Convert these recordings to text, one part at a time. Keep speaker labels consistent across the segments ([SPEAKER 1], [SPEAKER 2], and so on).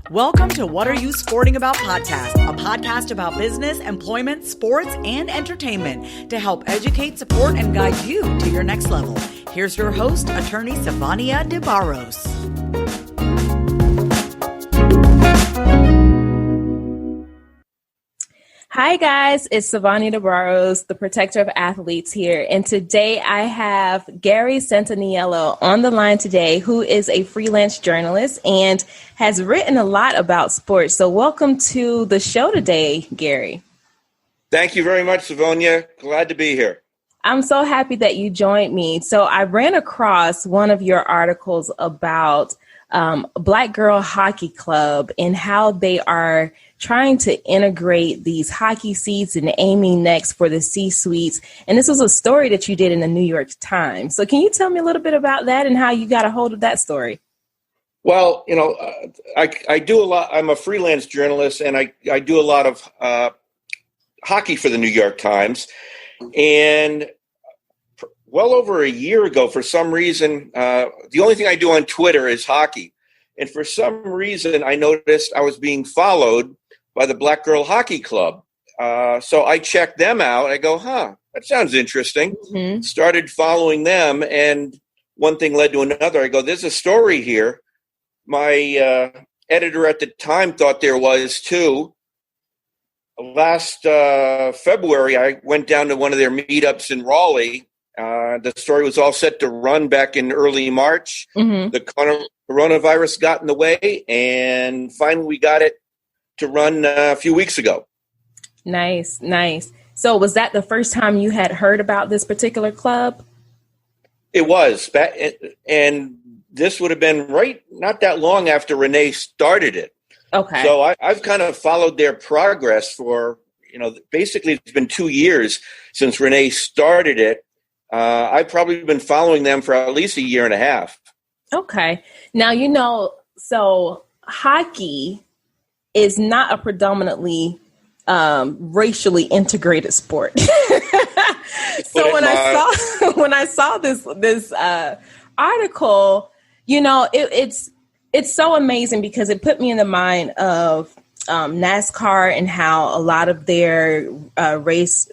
[SPEAKER 1] Welcome to What Are You Sporting About podcast, a podcast about business, employment, sports, and entertainment to help educate, support, and guide you to your next level. Here's your host, attorney Sivonnia DeBarros.
[SPEAKER 2] Hi guys, it's Sivonnia DeBarros, the protector of athletes here. And today I have Gary Santaniello on the line today, who is a freelance journalist and has written a lot about sports. So welcome to the show today, Gary.
[SPEAKER 3] Thank you very much, Sivonnia. Glad to be here.
[SPEAKER 2] I'm so happy that you joined me. So I ran across one of your articles about Black Girl Hockey Club and how they are trying to integrate these hockey seats and aiming next for the C-suites. And this was a story that you did in the New York Times. So can you tell me a little bit about that and how you got a hold of that story?
[SPEAKER 3] Well, I do a lot. I'm a freelance journalist, and I do a lot of hockey for the New York Times. And well over a year ago, for some reason, the only thing I do on Twitter is hockey. And for some reason, I noticed I was being followed by the Black Girl Hockey Club. So I checked them out. I go, that sounds interesting. Mm-hmm. Started following them, and one thing led to another. I go, there's a story here. My editor at the time thought there was too. Last February, I went down to one of their meetups in Raleigh. The story was all set to run back in early March. Mm-hmm. The coronavirus got in the way, and finally we got it to run a few weeks ago.
[SPEAKER 2] Nice. So was that the first time you had heard about this particular club?
[SPEAKER 3] It was. And this would have been not that long after Renee started it. Okay. So I've kind of followed their progress for, basically it's been 2 years since Renee started it. I've probably been following them for at least a year and a half. Okay.
[SPEAKER 2] Now, so hockey is not a predominantly racially integrated sport. So when I saw this article, it's so amazing because it put me in the mind of NASCAR and how a lot of their racers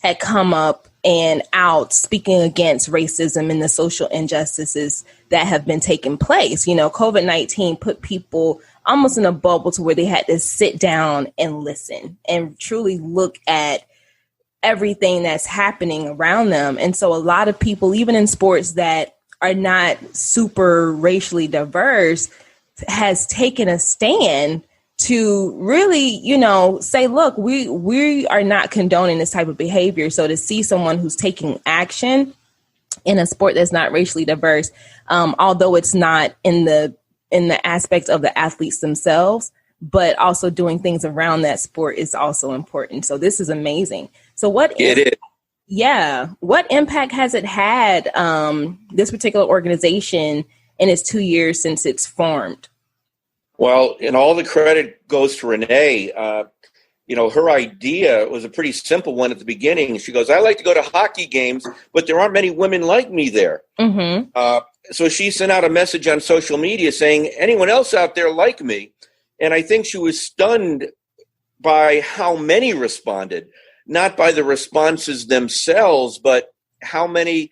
[SPEAKER 2] had come up and out speaking against racism and the social injustices that have been taking place. COVID-19 put people almost in a bubble to where they had to sit down and listen and truly look at everything that's happening around them. And so a lot of people, even in sports that are not super racially diverse, has taken a stand to really, say, look, we are not condoning this type of behavior. So to see someone who's taking action in a sport that's not racially diverse, although it's not in the aspect of the athletes themselves, but also doing things around that sport is also important. So this is amazing. So what impact has it had, this particular organization in its 2 years since it's formed?
[SPEAKER 3] Well, and all the credit goes to Renee. Her idea was a pretty simple one at the beginning. She goes, I like to go to hockey games, but there aren't many women like me there. Mm-hmm. So she sent out a message on social media saying, anyone else out there like me? And I think she was stunned by how many responded, not by the responses themselves, but how many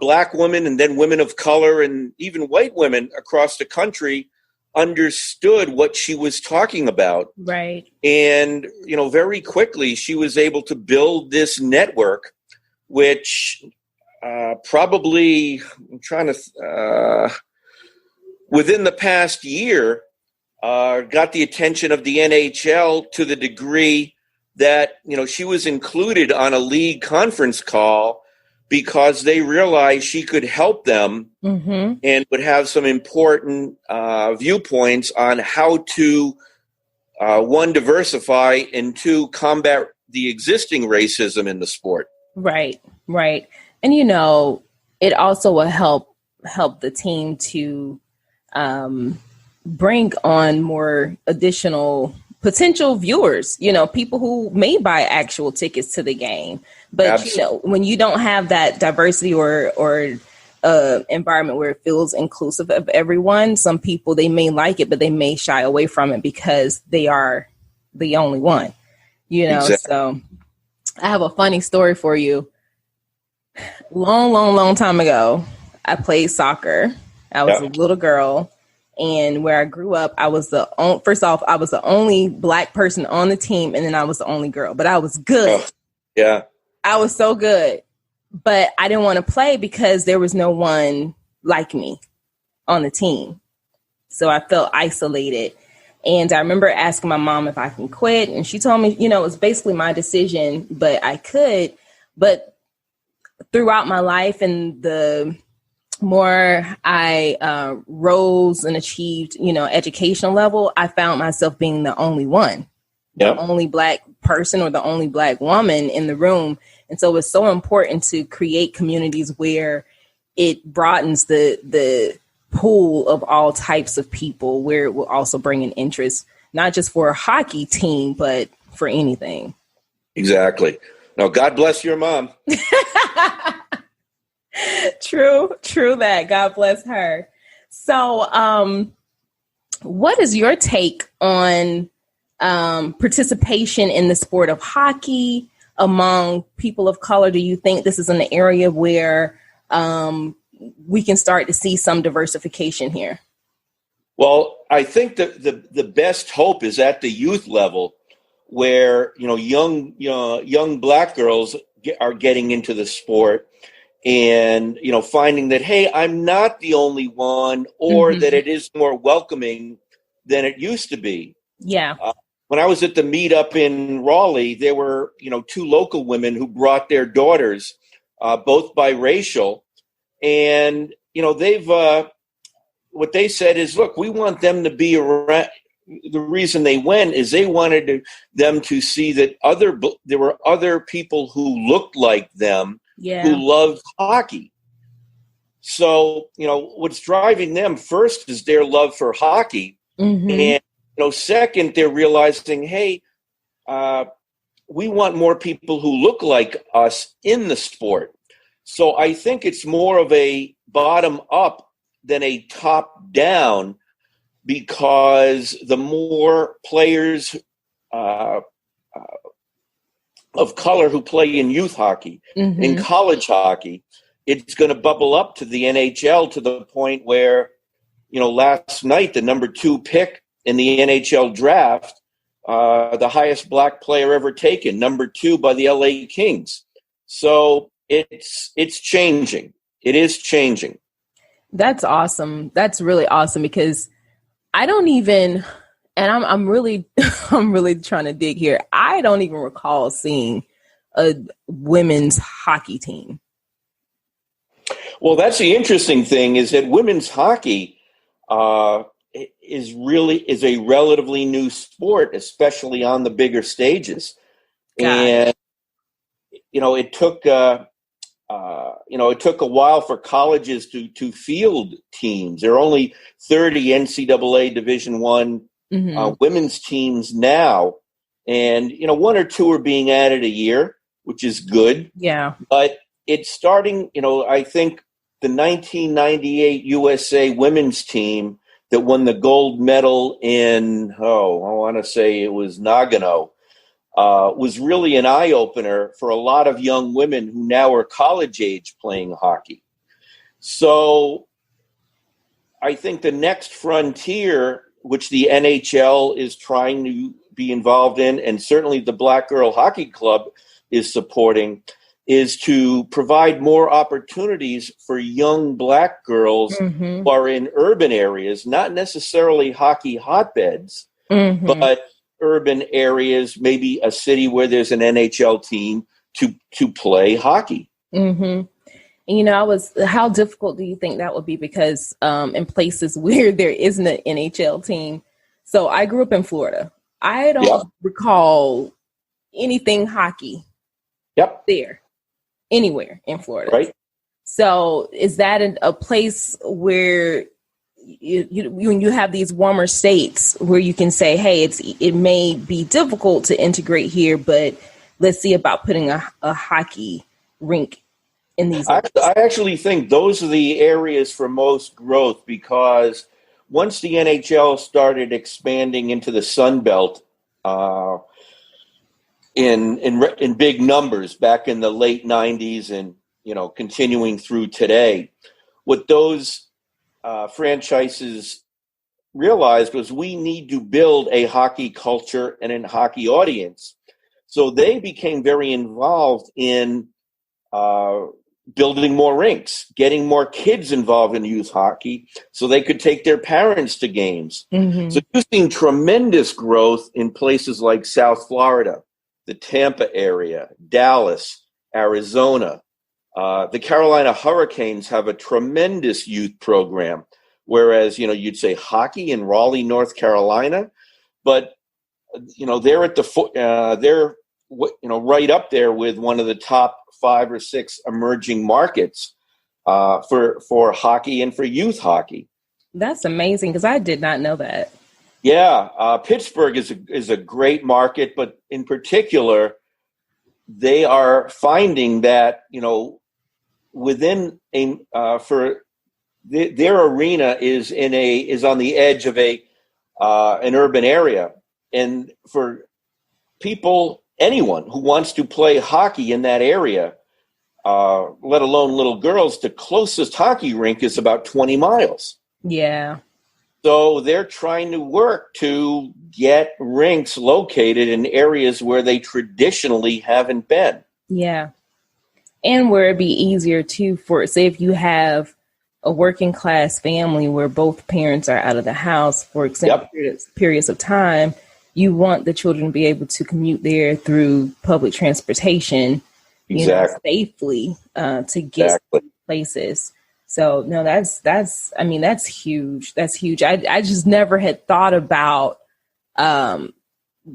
[SPEAKER 3] Black women and then women of color and even white women across the country understood what she was talking about.
[SPEAKER 2] Right.
[SPEAKER 3] And, very quickly she was able to build this network, which probably, within the past year, got the attention of the NHL to the degree that, she was included on a league conference call because they realized she could help them mm-hmm. and would have some important viewpoints on how to, one, diversify, and two, combat the existing racism in the sport.
[SPEAKER 2] Right. And, it also will help the team to bring on more additional potential viewers, people who may buy actual tickets to the game. But,
[SPEAKER 3] Absolutely.
[SPEAKER 2] When you don't have that diversity or environment where it feels inclusive of everyone. Some people, they may like it, but they may shy away from it because they are the only one, Exactly. So I have a funny story for you. Long time ago, I played soccer. I was a little girl, and where I grew up, I was the only Black person on the team, and then I was the only girl, but I was good.
[SPEAKER 3] Yeah.
[SPEAKER 2] I was so good, but I didn't want to play because there was no one like me on the team. So I felt isolated. And I remember asking my mom if I can quit, and she told me, it was basically my decision, but I could. But throughout my life, and the more I rose and achieved, educational level, I found myself being the only one, the only Black person or the only Black woman in the room. And so it's so important to create communities where it broadens the pool of all types of people, where it will also bring an interest, not just for a hockey team, but for anything. Exactly.
[SPEAKER 3] Now, God bless your mom.
[SPEAKER 2] True that. God bless her. So, what is your take on participation in the sport of hockey among people of color? Do you think this is an area where we can start to see some diversification here?
[SPEAKER 3] Well, I think that the best hope is at the youth level, where young Black girls are getting into the sport, and finding that, hey, I'm not the only one, or that it is more welcoming than it used to be.
[SPEAKER 2] Yeah.
[SPEAKER 3] When I was at the meetup in Raleigh, there were 2 local women who brought their daughters, both biracial, and they've what they said is, look, we want them to be around. The reason they went is they wanted them to see that there were other people who looked like them, who loved hockey. So, what's driving them first is their love for hockey. And, second, they're realizing, hey, we want more people who look like us in the sport. So I think it's more of a bottom up than a top down, because the more players of color who play in youth hockey, in college hockey, it's going to bubble up to the NHL, to the point where, last night, the number 2 pick in the NHL draft, the highest Black player ever taken, number 2 by the LA Kings. So it's changing. It is changing.
[SPEAKER 2] That's awesome. That's really awesome, because I don't even, and I'm really trying to dig here. I don't even recall seeing a women's hockey team.
[SPEAKER 3] Well, that's the interesting thing, is that women's hockey is a relatively new sport, especially on the bigger stages. And it took it took a while for colleges to field teams. There are only 30 NCAA Division I women's teams now, and 1 or 2 are being added a year, which is good.
[SPEAKER 2] Yeah,
[SPEAKER 3] but it's starting. I think the 1998 USA women's team that won the gold medal in, I want to say it was Nagano, was really an eye-opener for a lot of young women who now are college age playing hockey. So I think the next frontier, which the NHL is trying to be involved in, and certainly the Black Girl Hockey Club is supporting, is to provide more opportunities for young Black girls who are in urban areas, not necessarily hockey hotbeds, but urban areas, maybe a city where there's an NHL team to play hockey.
[SPEAKER 2] And, how difficult do you think that would be? Because in places where there isn't an NHL team, so I grew up in Florida. I don't recall anything hockey there, anywhere in Florida.
[SPEAKER 3] Right.
[SPEAKER 2] So is that a place where you have these warmer states where you can say, hey, it may be difficult to integrate here, but let's see about putting a hockey rink in these?
[SPEAKER 3] I actually think those are the areas for most growth, because once the NHL started expanding into the Sun Belt in big numbers back in the late 90s and, continuing through today, what those franchises realized was we need to build a hockey culture and a hockey audience. So they became very involved in building more rinks, getting more kids involved in youth hockey so they could take their parents to games. Mm-hmm. So you've seen tremendous growth in places like South Florida, the Tampa area, Dallas, Arizona. The Carolina Hurricanes have a tremendous youth program, whereas, you'd say hockey in Raleigh, North Carolina, but, they're at they're right up there with one of the top 5 or 6 emerging markets for hockey and for youth hockey.
[SPEAKER 2] That's amazing, because I did not know that.
[SPEAKER 3] Yeah, Pittsburgh is a great market, but in particular, they are finding that within their arena is on the edge of an urban area, and for people, anyone who wants to play hockey in that area, let alone little girls, the closest hockey rink is about 20 miles.
[SPEAKER 2] Yeah.
[SPEAKER 3] So they're trying to work to get rinks located in areas where they traditionally haven't been.
[SPEAKER 2] Yeah. And where it'd be easier too for, say, if you have a working class family where both parents are out of the house for extended periods of time, you want the children to be able to commute there through public transportation, safely to get to places. So no, that's huge. That's huge. I just never had thought about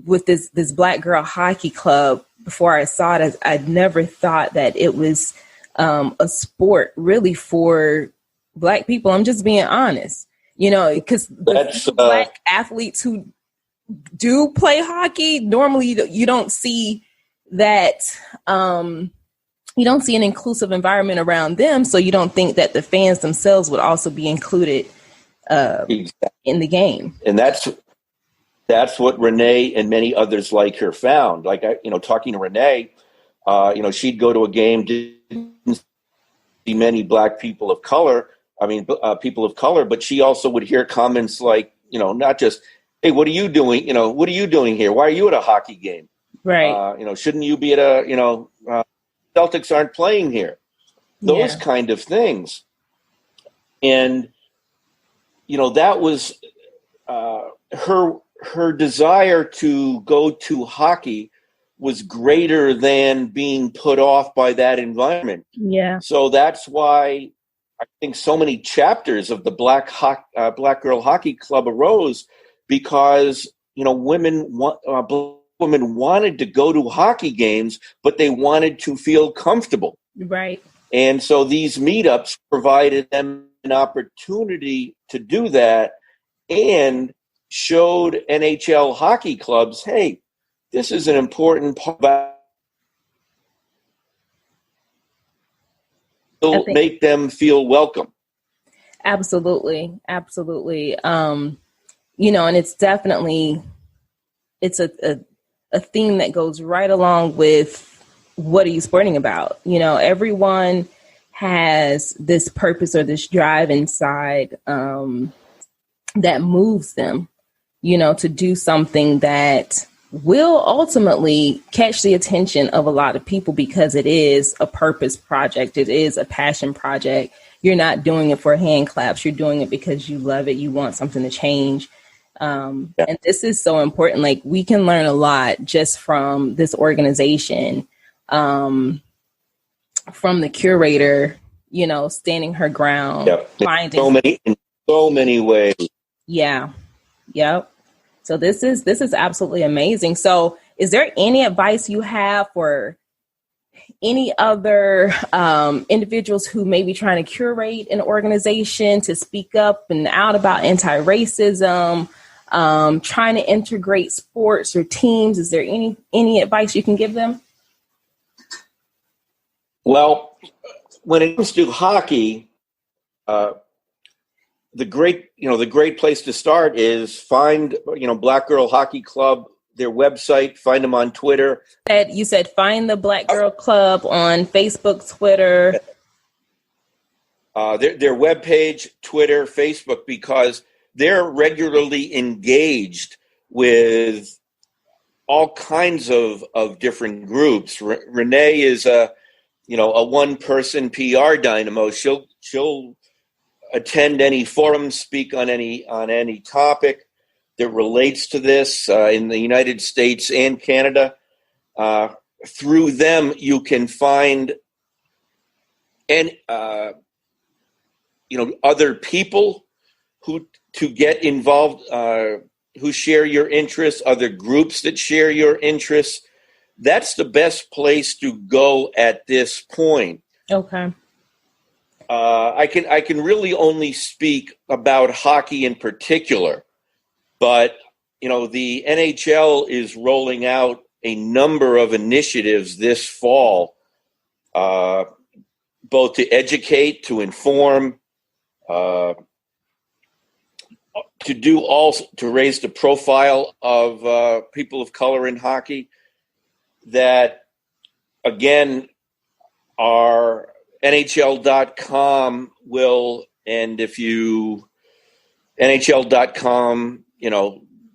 [SPEAKER 2] with this Black Girl Hockey Club before I saw it. I'd never thought that it was a sport really for Black people. I'm just being honest, because the Black athletes who do play hockey, normally you don't see that. You don't see an inclusive environment around them, so you don't think that the fans themselves would also be included in the game. And
[SPEAKER 3] that's what Renee and many others like her found. Like, talking to Renee, she'd go to a game, didn't see many Black people of color. People of color, but she also would hear comments like, not just, "Hey, what are you doing? What are you doing here? Why are you at a hockey game?
[SPEAKER 2] Right.
[SPEAKER 3] Shouldn't you be at Celtics aren't playing here." Those kind of things. And, that was her desire to go to hockey was greater than being put off by that environment.
[SPEAKER 2] Yeah.
[SPEAKER 3] So that's why I think so many chapters of the Black Girl Hockey Club arose, because, women wanted to go to hockey games, but they wanted to feel comfortable.
[SPEAKER 2] Right.
[SPEAKER 3] And so these meetups provided them an opportunity to do that, and showed NHL hockey clubs, hey, this is an important part of make them feel welcome.
[SPEAKER 2] Absolutely. Absolutely. And it's definitely, it's a theme that goes right along with what are you sporting about? Everyone has this purpose or this drive inside that moves them, to do something that will ultimately catch the attention of a lot of people, because it is a purpose project. It is a passion project. You're not doing it for hand claps. You're doing it because you love it. You want something to change. And this is so important. Like, we can learn a lot just from this organization, from the curator, standing her ground, finding
[SPEAKER 3] in so many ways.
[SPEAKER 2] Yeah. Yep. So this is absolutely amazing. So is there any advice you have for any other individuals who may be trying to curate an organization to speak up and out about anti-racism, trying to integrate sports or teams? Is there any advice you can give them?
[SPEAKER 3] Well, when it comes to hockey, the great place to start is find, Black Girl Hockey Club, their website, find them on Twitter.
[SPEAKER 2] You said find the Black Girl Club on Facebook, Twitter.
[SPEAKER 3] Their webpage, Twitter, Facebook, because they're regularly engaged with all kinds of different groups. Renee is a one-person PR dynamo. She'll attend any forum, speak on any topic that relates to this in the United States and Canada. Through them, you can find other people to get involved, who share your interests, other groups that share your interests. That's the best place to go at this point.
[SPEAKER 2] Okay.
[SPEAKER 3] I can really only speak about hockey in particular, but the NHL is rolling out a number of initiatives this fall, both to educate, to inform, to raise the profile of people of color in hockey. That again are NHL.com will, and if you NHL.com,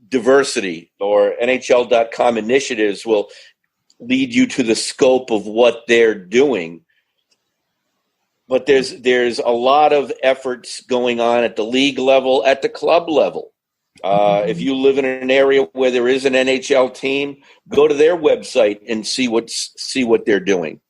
[SPEAKER 3] diversity or NHL.com initiatives will lead you to the scope of what they're doing. But there's a lot of efforts going on at the league level, at the club level. If you live in an area where there is an NHL team, go to their website and see what they're doing.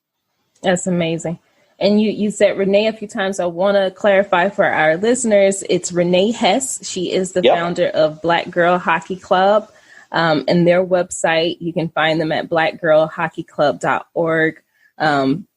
[SPEAKER 2] That's amazing. And you said Renee a few times. I want to clarify for our listeners. It's Renee Hess. She is the founder of Black Girl Hockey Club. And their website, you can find them at blackgirlhockeyclub.org.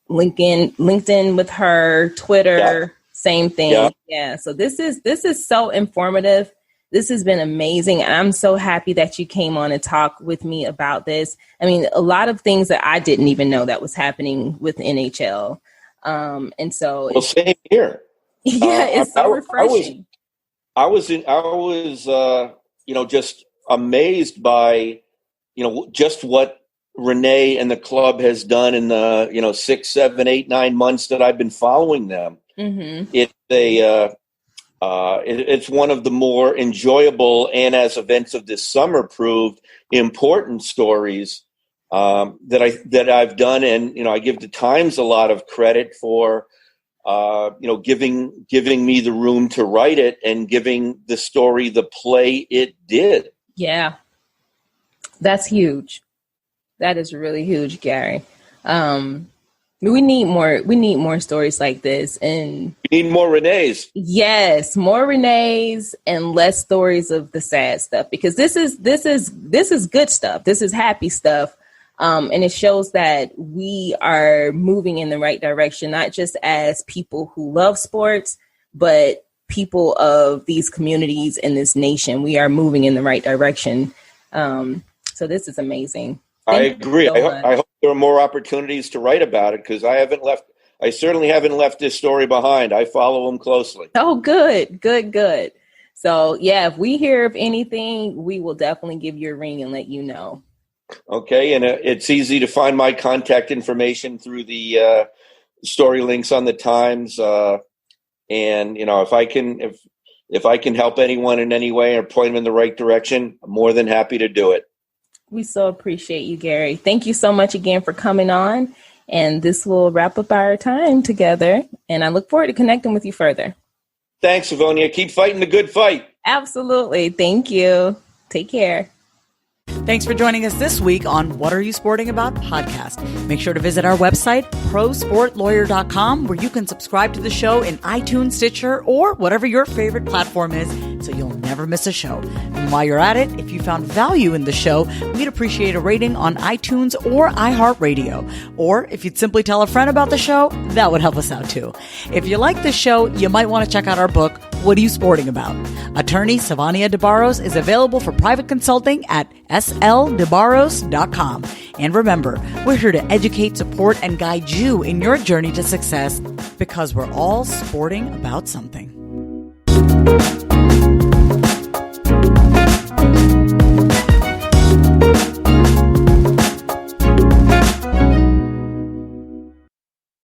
[SPEAKER 2] LinkedIn with her, Twitter, same thing. Yeah. So this is so informative. This has been amazing. I'm so happy that you came on and talked with me about this. I mean, a lot of things that I didn't even know that was happening with NHL. And so,
[SPEAKER 3] same here.
[SPEAKER 2] Yeah, it's so refreshing.
[SPEAKER 3] I was just amazed by, just what Renee and the club has done in the 6, 7, 8, 9 months that I've been following them. Mm-hmm. It's one of the more enjoyable and, as events of this summer proved, important stories that I've done, and I give the Times a lot of credit for giving me the room to write it and giving the story the play it did. Yeah,
[SPEAKER 2] that's huge. That is really huge, Gary. We need more stories like this, and
[SPEAKER 3] we need more Renees.
[SPEAKER 2] Yes, more Renees and less stories of the sad stuff, because this is good stuff. This is happy stuff. And it shows that we are moving in the right direction, not just as people who love sports, but people of these communities in this nation. We are moving in the right direction. So this is amazing.
[SPEAKER 3] I agree. I hope there are more opportunities to write about it, because I certainly haven't left this story behind. I follow them closely.
[SPEAKER 2] Oh, good. So yeah, if we hear of anything, we will definitely give you a ring and let you know.
[SPEAKER 3] Okay. And it's easy to find my contact information through the story links on the Times. And if I can help anyone in any way or point them in the right direction, I'm more than happy to do it.
[SPEAKER 2] We so appreciate you, Gary. Thank you so much again for coming on. And this will wrap up our time together. And I look forward to connecting with you further.
[SPEAKER 3] Thanks, Sivonnia. Keep fighting the good fight.
[SPEAKER 2] Absolutely. Thank you. Take care.
[SPEAKER 1] Thanks for joining us this week on What Are You Sporting About podcast. Make sure to visit our website, prosportlawyer.com, where you can subscribe to the show in iTunes, Stitcher, or whatever your favorite platform is, so you'll never miss a show. And while you're at it, if you found value in the show, we'd appreciate a rating on iTunes or iHeartRadio. Or if you'd simply tell a friend about the show, that would help us out too. If you like the show, you might want to check out our book, What Are You Sporting About? Attorney Sivonnia DeBarros is available for private consulting at sldebarros.com. And remember, we're here to educate, support, and guide you in your journey to success, because we're all sporting about something.